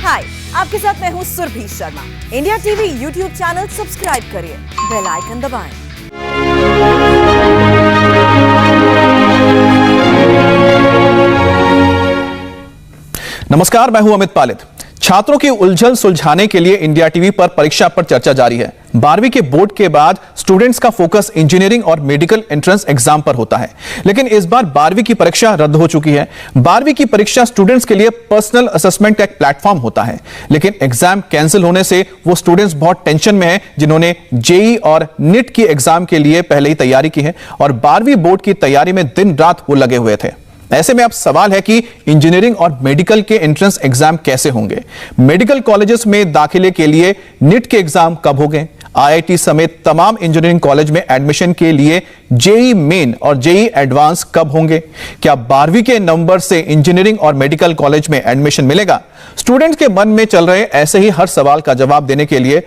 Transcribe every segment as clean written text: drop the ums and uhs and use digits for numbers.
हाय, आपके साथ मैं हूँ Surabhi Sharma. India TV YouTube channel subscribe करिए, बेल आइकन दबाएं। नमस्कार, मैं हूं अमित पालित। छात्रों की उलझन सुलझाने के लिए इंडिया टीवी पर परीक्षा पर चर्चा जारी है। 12वीं के बोर्ड के बाद स्टूडेंट्स का फोकस इंजीनियरिंग और मेडिकल एंट्रेंस एग्जाम पर होता है, लेकिन इस बार 12वीं की परीक्षा रद्द हो चुकी है। 12वीं की परीक्षा स्टूडेंट्स के लिए पर्सनल असेसमेंट का एक प्लेटफॉर्म होता है, लेकिन एग्जाम कैंसिल होने से वो स्टूडेंट्स बहुत टेंशन में हैं जिन्होंने जेई और नीट की एग्जाम के लिए पहले ही तैयारी की है और 12वीं बोर्ड की तैयारी में दिन रात वो लगे हुए थे। ऐसे में अब सवाल है कि इंजीनियरिंग और मेडिकल के एंट्रेंस एग्जाम कैसे होंगे। मेडिकल कॉलेजेस में दाखिले के लिए नीट के एग्जाम कब होंगे। आईआईटी समेत तमाम इंजीनियरिंग कॉलेज में एडमिशन के लिए जेई मेन और जेई एडवांस कब होंगे। क्या 12वीं के नंबर से इंजीनियरिंग और मेडिकल कॉलेज में एडमिशन मिलेगा। स्टूडेंट्स के मन में चल रहे ऐसे ही हर सवाल का जवाब देने के लिए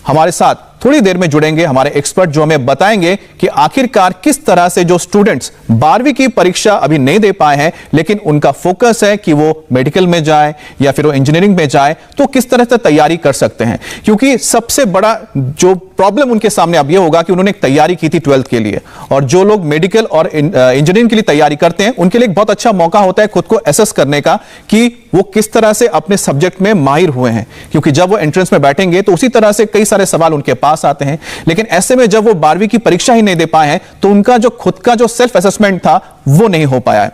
हमारे साथ थोड़ी देर में जुड़ेंगे हमारे एक्सपर्ट, जो हमें बताएंगे कि आखिरकार किस तरह से जो स्टूडेंट्स 12वीं की परीक्षा अभी नहीं दे पाए हैं, लेकिन उनका फोकस है कि वो मेडिकल में जाए या फिर वो इंजीनियरिंग में जाए, तो किस तरह से तैयारी कर सकते हैं। क्योंकि सबसे बड़ा जो प्रॉब्लम उनके सामने अब ये होगा कि उन्होंने तैयारी की थी 12th के लिए, और जो लोग मेडिकल और इंजीनियरिंग के लिए तैयारी करते हैं उनके लिए एक बहुत अच्छा मौका होता है खुद को एसेस करने का कि वो किस तरह से अपने सब्जेक्ट में माहिर हुए हैं। क्योंकि जब वो एंट्रेंस में बैठेंगे तो उसी तरह से कई सारे सवाल उनके पास आते हैं, लेकिन ऐसे में जब वो 12वीं की परीक्षा ही नहीं दे पाए हैं तो उनका जो खुद का जो सेल्फ असेसमेंट था वो नहीं हो पाया है।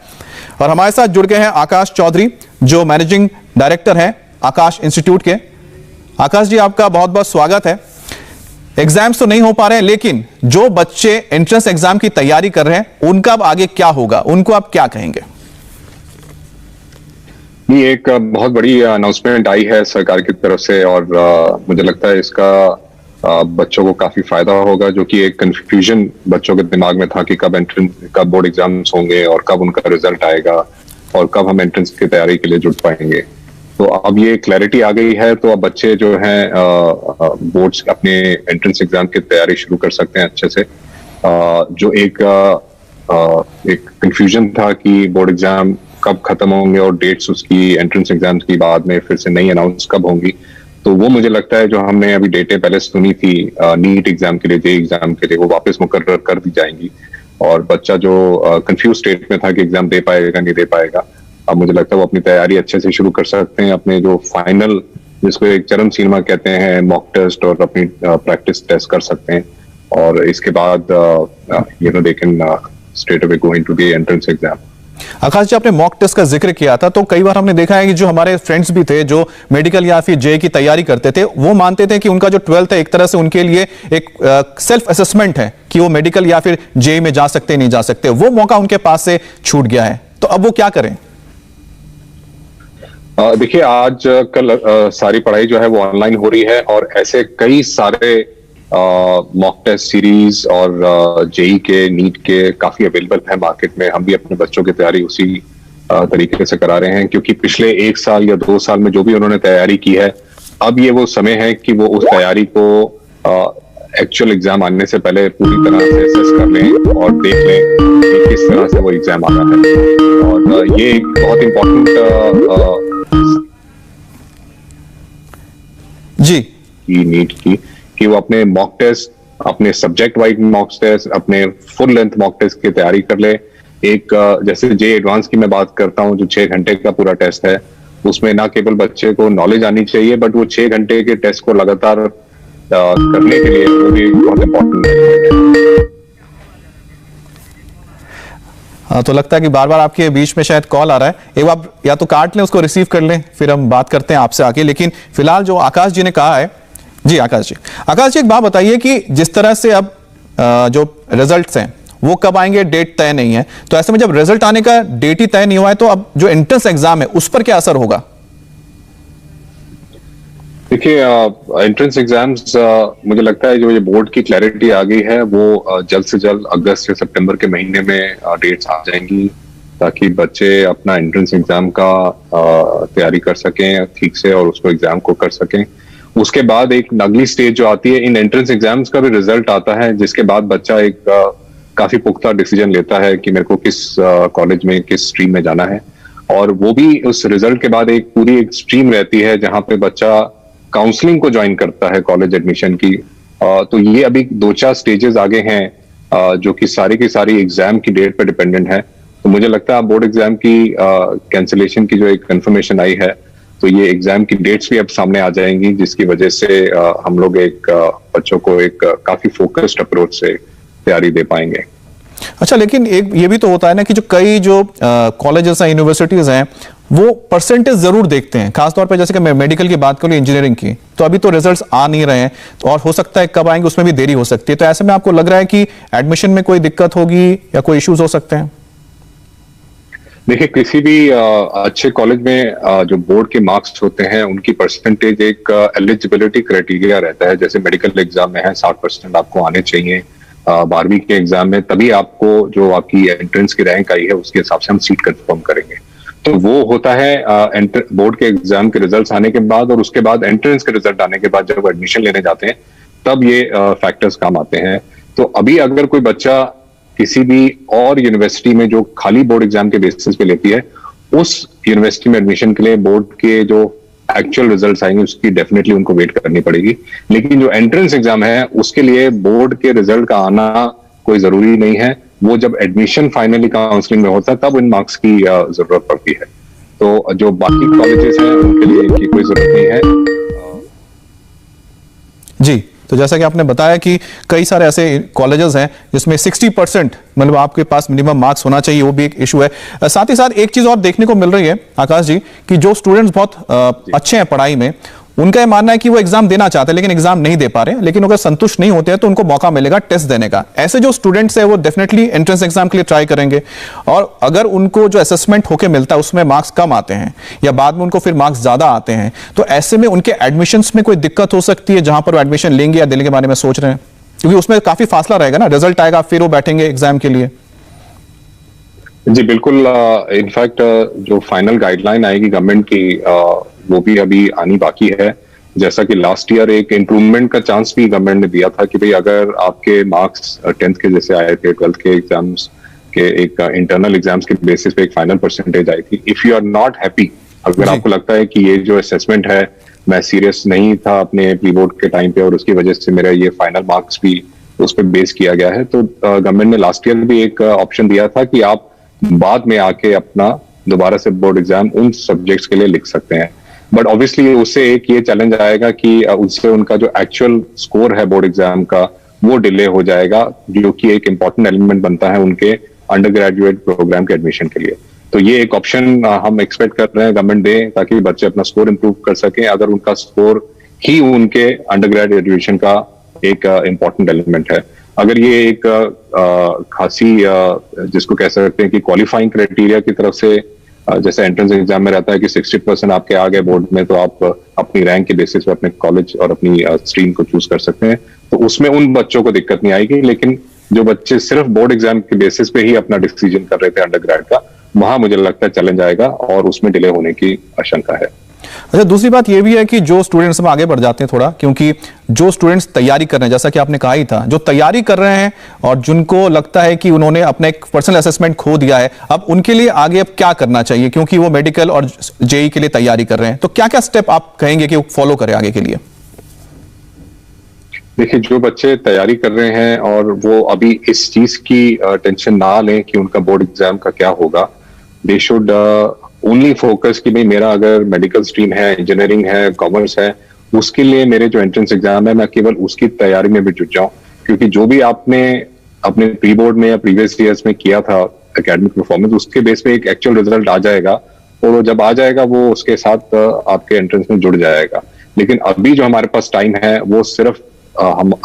और हमारे साथ जुड़ गए हैं आकाश चौधरी, जो मैनेजिंग डायरेक्टर हैं आकाश इंस्टीट्यूट के। आकाश जी, आपका बहुत बहुत स्वागत है। एग्जाम्स तो नहीं हो पा रहे हैं, लेकिन जो बच्चे एंट्रेंस एग्जाम की तैयारी कर रहे हैं उनका अब आगे क्या होगा, उनको आप क्या कहेंगे। ये एक बहुत बड़ी अनाउंसमेंट आई है सरकार की तरफ से, और मुझे लगता है इसका बच्चों को काफी फायदा होगा, जो कि एक कंफ्यूजन बच्चों के दिमाग में था कि कब बोर्ड एग्जाम्स होंगे और कब उनका रिजल्ट आएगा और कब हम एंट्रेंस की तैयारी के लिए जुट पाएंगे। तो अब ये क्लैरिटी आ गई है, तो अब बच्चे जो हैं बोर्ड्स अपने एंट्रेंस एग्जाम की तैयारी शुरू कर सकते हैं अच्छे से। जो एक कंफ्यूजन था कि बोर्ड एग्जाम कब खत्म होंगे और डेट्स उसकी एंट्रेंस एग्जाम्स की बाद में फिर से नई अनाउंस कब होंगी, तो वो मुझे लगता है जो हमने अभी डेटें पहले सुनी थी नीट एग्जाम के लिए, जेई एग्जाम के लिए, वो वापस मुकर्रर कर दी जाएंगी। और बच्चा जो कंफ्यूज स्टेट में था कि एग्जाम दे पाएगा नहीं दे पाएगा, अब मुझे लगता है वो अपनी तैयारी अच्छे से शुरू कर सकते हैं। अपने जो फाइनल, जिसको एक चरम सीमा कहते हैं, मॉक टेस्ट और अपनी प्रैक्टिस टेस्ट कर सकते हैं, और इसके बाद they can straight away go into the entrance exam. Aakash ji, आपने मॉक टेस्ट का जिक्र किया था, तो कई बार हमने देखा है कि जो हमारे फ्रेंड्स भी थे जो मेडिकल या फिर जेई की तैयारी करते थे, वो मानते थे कि उनका जो 12th है एक तरह से उनके लिए एक सेल्फ असेसमेंट है कि वो मेडिकल या फिर जेई में जा सकते नहीं जा सकते। वो मौका उनके पास से छूट गया है, तो अब वो क्या करें। देखिए, आज कल सारी पढ़ाई जो है वो ऑनलाइन हो रही है, और ऐसे कई सारे मॉक टेस्ट सीरीज और जेई के, नीट के काफी अवेलेबल है मार्केट में। हम भी अपने बच्चों की तैयारी उसी तरीके से करा रहे हैं, क्योंकि पिछले 1 साल या 2 साल में जो भी उन्होंने तैयारी की है, अब ये वो समय है कि वो उस तैयारी को एक्चुअल एग्जाम आने से पहले पूरी तरह से असेस कर लें और देख लें कि किस तरह से वो एग्जाम आ रहा है। और ये एक बहुत इंपॉर्टेंट जी नीट कि वो अपने मॉक टेस्ट, अपने सब्जेक्ट वाइज मॉक टेस्ट, अपने फुल लेंथ मॉक टेस्ट की तैयारी कर ले। एक जैसे जेई एडवांस की मैं बात करता हूं, जो 6 घंटे का पूरा टेस्ट है, उसमें ना केवल बच्चे को नॉलेज आनी चाहिए, बट वो 6 घंटे के टेस्ट को लगातार करने के लिए वो भी बहुत इंपॉर्टेंट है। तो लगता है कि बार बार आपके बीच में शायद कॉल आ रहा है, एक बार या तो काट लें, उसको रिसीव कर लें, फिर हम बात करते हैं आपसे आके। लेकिन फिलहाल जो आकाश जी ने कहा है, जी आकाश जी एक बात बताइए कि जिस तरह से अब जो रिजल्ट्स हैं वो कब आएंगे, डेट तय नहीं है, तो ऐसे में जब रिजल्ट आने का डेट ही तय नहीं हुआ है, तो अब जो एंट्रेंस एग्जाम है उस पर क्या असर होगा। देखिए, एंट्रेंस एग्जाम्स मुझे लगता है जो ये बोर्ड की क्लैरिटी आ गई है, वो जल्द से जल्द अगस्त या सितंबर के महीने में डेट्स आ जाएंगी, ताकि बच्चे अपना एंट्रेंस एग्जाम का तैयारी कर सकें ठीक से और उसको एग्जाम को कर सकें। उसके बाद एक अगली स्टेज जो आती है, इन एंट्रेंस एग्जाम्स का भी रिजल्ट आता है, जिसके बाद बच्चा एक काफी पुख्ता डिसीजन लेता है कि मेरे को किस कॉलेज में, किस स्ट्रीम में जाना है। और वो भी उस रिजल्ट के बाद एक पूरी एक स्ट्रीम रहती है जहां पे बच्चा काउंसलिंग को ज्वाइन करता है कॉलेज एडमिशन की। तो ये अभी 2-4 स्टेजेस आगे हैं जो कि सारी एग्जाम की डेट पे डिपेंडेंट है। तो मुझे लगता है बोर्ड एग्जाम की कैंसिलेशन की जो एक कंफर्मेशन आई है, तो ये एग्जाम की डेट्स भी अब सामने आ जाएंगी, जिसकी वजह से हम लोग एक बच्चों को एक काफी फोकस्ड अप्रोच से तैयारी दे पाएंगे। अच्छा, लेकिन एक ये भी तो होता है ना कि जो कई जो कॉलेजेस हैं, यूनिवर्सिटीज हैं, वो परसेंटेज जरूर देखते हैं, खासतौर पे जैसे कि मैं मेडिकल की बात करूं, इंजीनियरिंग की, तो अभी तो रिजल्ट्स आ नहीं रहे हैं, तो और हो सकता है कब आएंगे उसमें भी देरी हो सकती है। तो ऐसे में आपको लग रहा है कि एडमिशन में कोई दिक्कत होगी या कोई इश्यूज हो सकते हैं? देखिए, किसी भी अच्छे कॉलेज में जो बोर्ड के मार्क्स होते हैं उनकी परसेंटेज एक एलिजिबिलिटी क्राइटेरिया रहता है। जैसे मेडिकल एग्जाम में है 60% आपको आने चाहिए 12वीं के एग्जाम में, तभी आपको जो आपकी एंट्रेंस की रैंक आई है उसके हिसाब से हम सीट कंफर्म करेंगे। तो वो होता है बोर्ड के एग्जाम के रिजल्ट्स आने के बाद, और उसके बाद एंट्रेंस के रिजल्ट आने के बाद जब एडमिशन लेने जाते हैं तब ये फैक्टर्स काम आते हैं। तो अभी अगर कोई बच्चा किसी भी और यूनिवर्सिटी में जो खाली बोर्ड एग्जाम के बेसिस पे लेती है, उस यूनिवर्सिटी में एडमिशन के लिए बोर्ड के जो एक्चुअल रिजल्ट्स आएंगे उसकी डेफिनेटली उनको वेट करनी पड़ेगी। लेकिन जो एंट्रेंस एग्जाम है उसके लिए बोर्ड के रिजल्ट का आना कोई जरूरी नहीं है। वो जब एडमिशन फाइनली काउंसलिंग में होता है तब इन मार्क्स की जरूरत पड़ती है। तो जो बाकी कॉलेजेस हैं उनके लिए इनकी कोई जरूरत नहीं है। जी, तो जैसा कि आपने बताया कि कई सारे ऐसे कॉलेजेस हैं जिसमें 60% मतलब आपके पास मिनिमम मार्क्स होना चाहिए, वो भी एक इशू है। साथ ही साथ एक चीज और देखने को मिल रही है आकाश जी, कि जो स्टूडेंट्स बहुत अच्छे हैं पढ़ाई में, उनका यह मानना है कि वो एग्जाम देना चाहते हैं लेकिन एग्जाम नहीं दे पा रहे हैं, लेकिन अगर संतुष्ट नहीं होते हैं तो उनको मौका मिलेगा टेस्ट देने का। ऐसे जो स्टूडेंट्स हैं वो डेफिनेटली एंट्रेंस एग्जाम के लिए ट्राई करेंगे, और अगर उनको जो असेसमेंट होके मिलता है उसमें मार्क्स कम आते हैं या बाद में उनको फिर मार्क्स ज्यादा आते हैं, तो ऐसे में उनके एडमिशंस में कोई दिक्कत हो सकती है जहां पर वो एडमिशन लेंगे या देने के बारे में सोच रहे हैं, क्योंकि उसमें काफी फासला रहेगा ना, रिजल्ट आएगा फिर वो बैठेंगे एग्जाम के लिए। जी बिल्कुल, इनफैक्ट जो फाइनल गाइडलाइन आएगी गवर्नमेंट की वो भी अभी आनी बाकी है। जैसा कि लास्ट ईयर एक इम्प्रूवमेंट का चांस भी गवर्नमेंट ने दिया था कि भाई अगर आपके मार्क्स 10th के जैसे आए थे, 12th के एग्जाम्स के एक इंटरनल एग्जाम्स के बेसिस पे एक फाइनल परसेंटेज आई थी, if you are not happy, अगर आपको लगता है कि ये जो असेसमेंट है मैं सीरियस नहीं था अपने प्री बोर्ड के टाइम पे और उसकी वजह से मेरा ये फाइनल मार्क्स भी उस पर बेस किया गया है, तो गवर्नमेंट ने लास्ट ईयर भी एक ऑप्शन दिया था कि आप बाद में आके अपना दोबारा से बोर्ड एग्जाम उन सब्जेक्ट्स के लिए लिख सकते हैं। बट ऑब्वियसली उससे एक ये चैलेंज आएगा कि उससे उनका जो एक्चुअल स्कोर है बोर्ड एग्जाम का वो डिले हो जाएगा, जो कि एक इंपॉर्टेंट एलिमेंट बनता है उनके अंडर ग्रेजुएट प्रोग्राम के एडमिशन के लिए। तो ये एक ऑप्शन हम एक्सपेक्ट कर रहे हैं गवर्नमेंट दे, ताकि बच्चे अपना स्कोर इंप्रूव कर सकें, अगर उनका स्कोर ही उनके अंडर ग्रेजुएट एडमिशन का एक इंपॉर्टेंट एलिमेंट है। अगर ये एक खासी जिसको कह सकते हैं कि क्वालिफाइंग क्राइटेरिया की तरफ से, जैसे एंट्रेंस एग्जाम में रहता है कि 60% आपके आ गए बोर्ड में तो आप अपनी रैंक के बेसिस पे अपने कॉलेज और अपनी स्ट्रीम को चूज कर सकते हैं, तो उसमें उन बच्चों को दिक्कत नहीं आएगी। लेकिन जो बच्चे सिर्फ बोर्ड एग्जाम के बेसिस पे ही अपना डिसीजन कर रहे थे अंडर ग्रेड का, वहां मुझे लगता है चैलेंज आएगा और उसमें डिले होने की आशंका है। अच्छा, दूसरी बात यह भी है कि जो स्टूडेंट्स में आगे बढ़ जाते हैं थोड़ा, क्योंकि जो स्टूडेंट्स तैयारी कर रहे हैं, जैसा कि आपने कहा ही था, जो तैयारी कर रहे हैं और जिनको लगता है कि उन्होंने अपना एक पर्सनल असेसमेंट खो दिया है, अब उनके लिए आगे अब क्या करना चाहिए, क्योंकि वो मेडिकल और जेई के लिए तैयारी कर रहे हैं, तो क्या क्या स्टेप आप कहेंगे कि वो फॉलो करें आगे के लिए? देखिए, जो बच्चे तैयारी कर रहे हैं और वो अभी इस चीज की टेंशन ना लें कि उनका बोर्ड एग्जाम का क्या होगा, दे शुड ओनली फोकस कि भाई मेरा अगर मेडिकल स्ट्रीम है, इंजीनियरिंग है, कॉमर्स है, उसके लिए मेरे जो एंट्रेंस एग्जाम है मैं केवल उसकी तैयारी में भी जुट जाऊं। क्योंकि जो भी आपने अपने प्री बोर्ड में या प्रीवियस ईयर्स में किया था एकेडमिक परफॉर्मेंस, उसके बेस पे एक एक्चुअल रिजल्ट आ जाएगा और वो जब आ जाएगा वो उसके साथ आपके एंट्रेंस में जुड़ जाएगा। लेकिन अभी जो हमारे पास टाइम है वो सिर्फ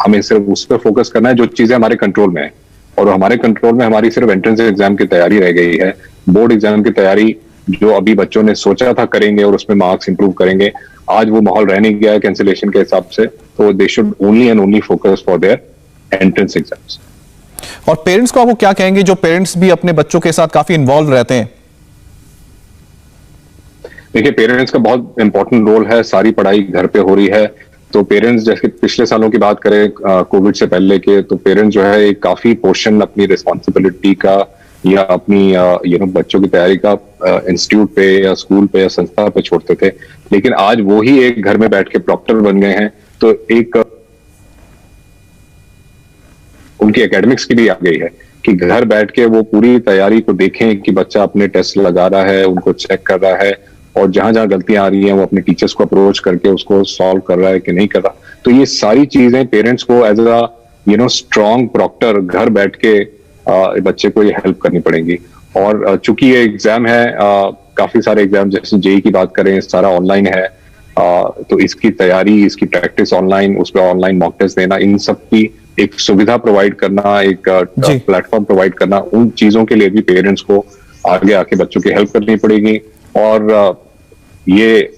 हमें सिर्फ उस पर फोकस करना है जो चीजें हमारे कंट्रोल में है, और हमारे कंट्रोल में हमारी सिर्फ एंट्रेंस एग्जाम की तैयारी रह गई है। बोर्ड एग्जाम की तैयारी जो अभी बच्चों ने सोचा था करेंगे और उसमें मार्क्स इंप्रूव करेंगे, आज वो माहौल रह नहीं गया है कैंसिलेशन के हिसाब से, तो they should only and only focus for their entrance exams. और पेरेंट्स को आप वो क्या कहेंगे जो पेरेंट्स भी अपने बच्चों के साथ काफी इन्वॉल्व रहते हैं? देखिए, पेरेंट्स का बहुत इंपॉर्टेंट रोल है, सारी पढ़ाई घर पे हो रही है, तो पेरेंट्स, जैसे पिछले सालों की बात करें कोविड से पहले के, तो पेरेंट्स जो है एक काफी पोर्शन अपनी रिस्पॉन्सिबिलिटी का या अपनी बच्चों की तैयारी का इंस्टीट्यूट पे या स्कूल पे या संस्था पे छोड़ते थे, लेकिन आज वो ही एक घर में बैठ के प्रॉक्टर बन गए हैं। तो एक उनकी एकेडमिक्स की भी आ गई है कि घर बैठ के वो पूरी तैयारी को देखें कि बच्चा अपने टेस्ट लगा रहा है, उनको चेक कर रहा है, और जहां जहां गलतियां आ रही हैं वो अपने टीचर्स को अप्रोच करके उसको सॉल्व कर रहा है कि नहीं कर रहा। तो ये सारी चीजें पेरेंट्स को एज अ स्ट्रॉन्ग प्रॉक्टर घर बैठ के बच्चे को ये हेल्प करनी पड़ेगी। और चूंकि ये एग्जाम है, काफी सारे एग्जाम जैसे जेईई की बात करें, सारा ऑनलाइन है, तो इसकी तैयारी, इसकी प्रैक्टिस ऑनलाइन, उस पर ऑनलाइन मॉक टेस्ट देना, इन सब की एक सुविधा प्रोवाइड करना, एक प्लेटफॉर्म प्रोवाइड करना, उन चीजों के लिए भी पेरेंट्स को आगे आके बच्चों की हेल्प करनी पड़ेगी। और ये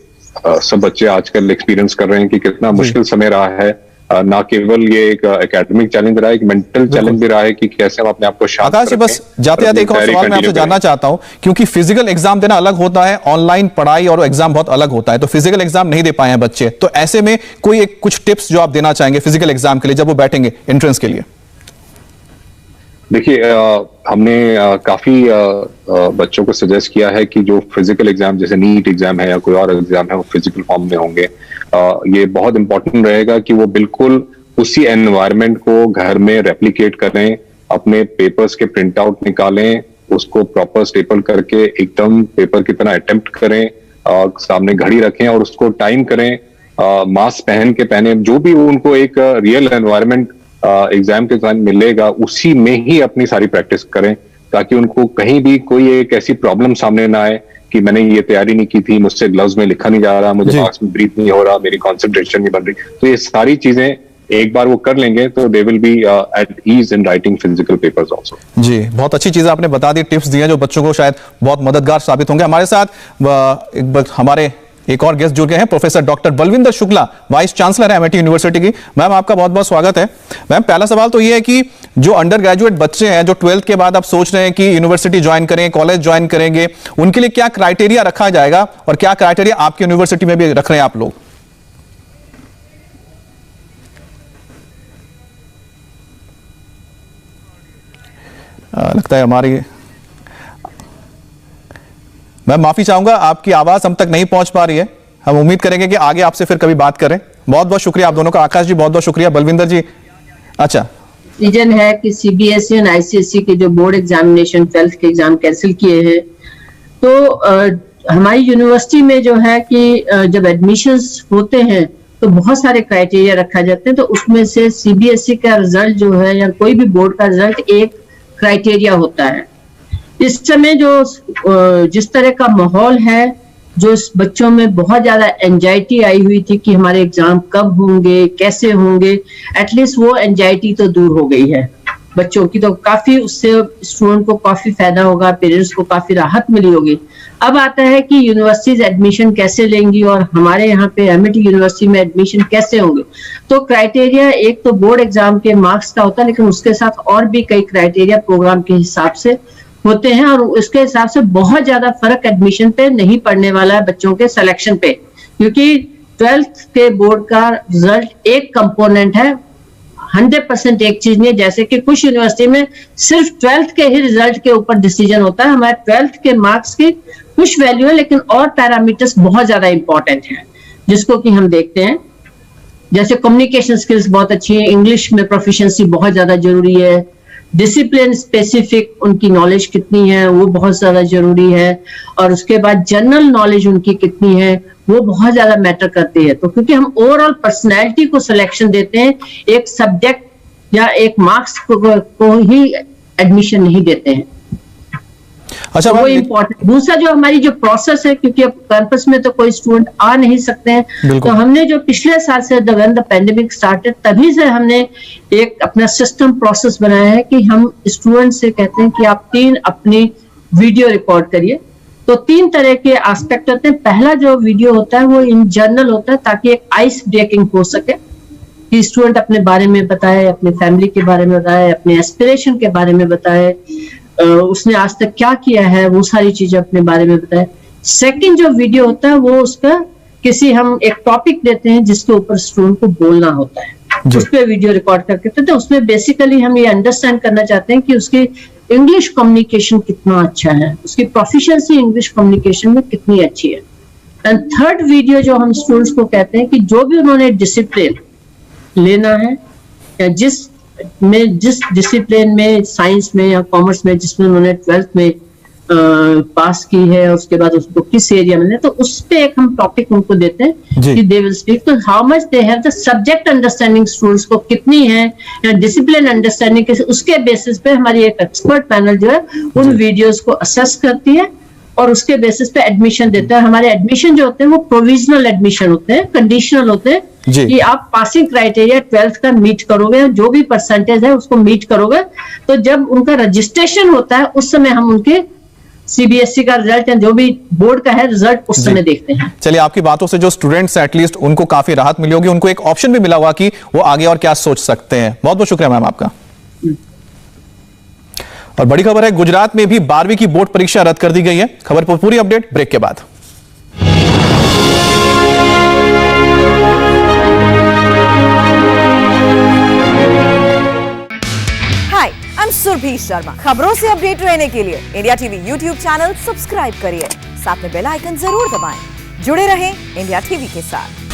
सब बच्चे आजकल एक्सपीरियंस कर रहे हैं कि कितना मुश्किल समय रहा है। ना केवल ये एक एकेडमिक चैलेंज रहा है, एक मेंटल चैलेंज भी रहा है कि कैसे हम अपने आप को शांत आकाश जी, बस जाते जाते एक और सवाल मैं आपसे जानना चाहता हूं, क्योंकि फिजिकल एग्जाम देना अलग होता है, ऑनलाइन पढ़ाई और एग्जाम बहुत अलग होता है, तो फिजिकल एग्जाम नहीं दे पाए हैं बच्चे, तो ऐसे में कोई एक कुछ टिप्स जो आप देना चाहेंगे फिजिकल एग्जाम के लिए जब वो बैठेंगे एंट्रेंस के लिए? देखिए, हमने काफी बच्चों को सजेस्ट किया है कि जो फिजिकल एग्जाम जैसे नीट एग्जाम है या कोई और एग्जाम है वो फिजिकल फॉर्म में होंगे। ये बहुत इंपॉर्टेंट रहेगा कि वो बिल्कुल उसी एनवायरनमेंट को घर में रेप्लिकेट करें, अपने पेपर्स के प्रिंट आउट निकालें, उसको प्रॉपर स्टेपल करके एकदम पेपर की तरह अटेम्प्ट करें, सामने घड़ी रखें और उसको टाइम करें, मास्क पहने, जो भी उनको एक रियल एनवायरनमेंट एग्जाम के दौरान मिलेगा उसी में ही अपनी सारी प्रैक्टिस करें, ताकि उनको कहीं भी कोई एक ऐसी प्रॉब्लम सामने ना आए कि मैंने ये तैयारी नहीं की थी, मुझसे ग्लव्स में लिखा नहीं जा रहा, मुझे मास्क में ब्रीथ नहीं हो रहा, मेरी कंसंट्रेशन नहीं बन रही। तो ये सारी चीजें एक बार वो कर लेंगे तो they will be at ease in writing physical papers also. जी, बहुत अच्छी चीज आपने बता दी, टिप्स दिए जो बच्चों को शायद बहुत मददगार साबित होंगे। हमारे साथ हमारे एक और गेस्ट जुड़ गए हैं, professor doctor Balwinder Shukla, vice chancellor है एमआईटी यूनिवर्सिटी की। मैम, आपका बहुत बहुत स्वागत है। मैम, पहला सवाल तो ये है कि जो अंडर ग्रेजुएट बच्चे हैं, जो 12th के बाद आप सोच रहे हैं कि यूनिवर्सिटी ज्वाइन करें, कॉलेज ज्वाइन करेंगे, उनके लिए क्या क्राइटेरिया रखा जाएगा और क्या क्राइटेरिया आपकी यूनिवर्सिटी में भी रख रहे हैं आप लोग? लगता है हमारी, मैं माफी चाहूंगा, आपकी आवाज हम तक नहीं पहुंच पा रही है। हम उम्मीद करेंगे कि आगे आपसे फिर कभी बात करें। बहुत बहुत शुक्रिया आप दोनों का। आकाश जी बहुत बहुत शुक्रिया, बलविंदर जी। अच्छा, रीजन है कि सीबीएसई और आईसीएसई के जो बोर्ड एग्जामिनेशन 12th के एग्जाम कैंसिल किए हैं, तो हमारी यूनिवर्सिटी में जो है कि जब एडमिशंस होते हैं तो बहुत सारे क्राइटेरिया रखा जाते हैं, तो उसमें से सीबीएसई का रिजल्ट जो है या कोई भी बोर्ड का रिजल्ट एक क्राइटेरिया होता है। इस समय जो जिस तरह का माहौल है, जो बच्चों में बहुत ज्यादा एंजाइटी आई हुई थी कि हमारे एग्जाम कब होंगे, कैसे होंगे, एटलीस्ट वो एंजाइटी तो दूर हो गई है बच्चों की, तो काफी उससे स्टूडेंट को काफी फायदा होगा, पेरेंट्स को काफी राहत मिली होगी। अब आता है कि यूनिवर्सिटीज एडमिशन कैसे लेंगी और हमारे यहाँ पे एमआईटी यूनिवर्सिटी में एडमिशन कैसे होंगे। तो क्राइटेरिया एक तो बोर्ड एग्जाम के मार्क्स का होता है, लेकिन उसके साथ और भी कई क्राइटेरिया प्रोग्राम के हिसाब से होते हैं, और उसके हिसाब से बहुत ज्यादा फर्क एडमिशन पे नहीं पड़ने वाला है बच्चों के सिलेक्शन पे, क्योंकि 12th के बोर्ड का रिजल्ट एक कंपोनेंट है, 100% एक चीज नहीं। जैसे कि कुछ यूनिवर्सिटी में सिर्फ 12th के ही रिजल्ट के ऊपर डिसीजन होता है, हमारे 12th के मार्क्स की कुछ वैल्यू है, लेकिन और पैरामीटर्स बहुत ज्यादा इंपॉर्टेंट है जिसको कि हम देखते हैं। जैसे कम्युनिकेशन स्किल्स बहुत अच्छी है, इंग्लिश में प्रोफिशिएंसी बहुत ज्यादा जरूरी है, डिसिप्लिन स्पेसिफिक उनकी नॉलेज कितनी है वो बहुत ज्यादा जरूरी है, और उसके बाद जनरल नॉलेज उनकी कितनी है वो बहुत ज्यादा मैटर करती है। तो क्योंकि हम ओवरऑल पर्सनैलिटी को सिलेक्शन देते हैं, एक सब्जेक्ट या एक मार्क्स को ही एडमिशन नहीं देते हैं। अच्छा, वो इम्पोर्टेंट। दूसरा जो हमारी जो प्रोसेस है, क्योंकि अब कैंपस में तो कोई स्टूडेंट आ नहीं सकते हैं, तो हमने जो पिछले साल से व्हेन द पैंडेमिक स्टार्टेड तभी से हमने एक अपना सिस्टम प्रोसेस बनाया है कि हम स्टूडेंट से कहते हैं कि आप 3 अपनी वीडियो रिकॉर्ड करिए। तो 3 तरह के एस्पेक्ट होते हैं। पहला जो वीडियो होता है वो इन जनरल होता है, ताकि एक आइस ब्रेकिंग हो सके कि स्टूडेंट अपने बारे में बताए, अपने फैमिली के बारे में बताए, अपने एस्पिरेशन के बारे में बताए, उसने आज तक क्या किया है वो सारी चीजें अपने बारे में बताए। सेकंड जो वीडियो होता है वो उसका किसी हम एक टॉपिक देते हैं जिसके ऊपर स्टूडेंट को बोलना होता है, उस पर वीडियो रिकॉर्ड करके। तो उसमें बेसिकली हम ये अंडरस्टैंड करना चाहते हैं कि उसकी इंग्लिश कम्युनिकेशन कितना अच्छा है, उसकी प्रोफिशिएंसी इंग्लिश कम्युनिकेशन में कितनी अच्छी है। एंड थर्ड वीडियो जो हम स्टूडेंट्स को कहते हैं कि जो भी उन्होंने डिसिप्लिन लेना है या जिस डिसिप्लिन में, साइंस में या कॉमर्स में जिसमें उन्होंने 12th में पास की है, उसके बाद उसको किस एरिया में, तो उस पे एक हम टॉपिक उनको देते हैं कि दे विल स्पीक तो how much they have the subject understanding students को कितनी है या डिसिप्लिन अंडरस्टैंडिंग के, उसके बेसिस पे हमारी एक एक्सपर्ट पैनल जो है उन वीडियोस को असेस करती है और उसके बेसिस पे एडमिशन देता है। हमारे एडमिशन जो होते हैं वो प्रोविजनल एडमिशन होते हैं, कंडीशनल होते हैं कि आप पासिंग क्राइटेरिया 12th का मीट करोगे, जो भी परसेंटेज है उसको मीट करोगे, तो जब उनका रजिस्ट्रेशन होता है उस समय हम उनके सीबीएसई का रिजल्ट या जो भी बोर्ड का है रिजल्ट उस समय देखते हैं। चलिए, आपकी बातों से जो स्टूडेंट्स एटलीस्ट उनको काफी राहत मिली होगी, उनको एक ऑप्शन भी मिला होगा कि वो आगे और क्या सोच सकते हैं। बहुत बहुत शुक्रिया मैम आपका। और बड़ी खबर है, गुजरात में भी 12वीं की बोर्ड परीक्षा रद्द कर दी गई है। खबर पर पूरी अपडेट ब्रेक के बाद। हाय, आई एम सुरभि शर्मा। खबरों से अपडेट रहने के लिए India TV YouTube channel subscribe करिए, साथ में बेल आइकन जरूर दबाएं। जुड़े रहें इंडिया टीवी के साथ।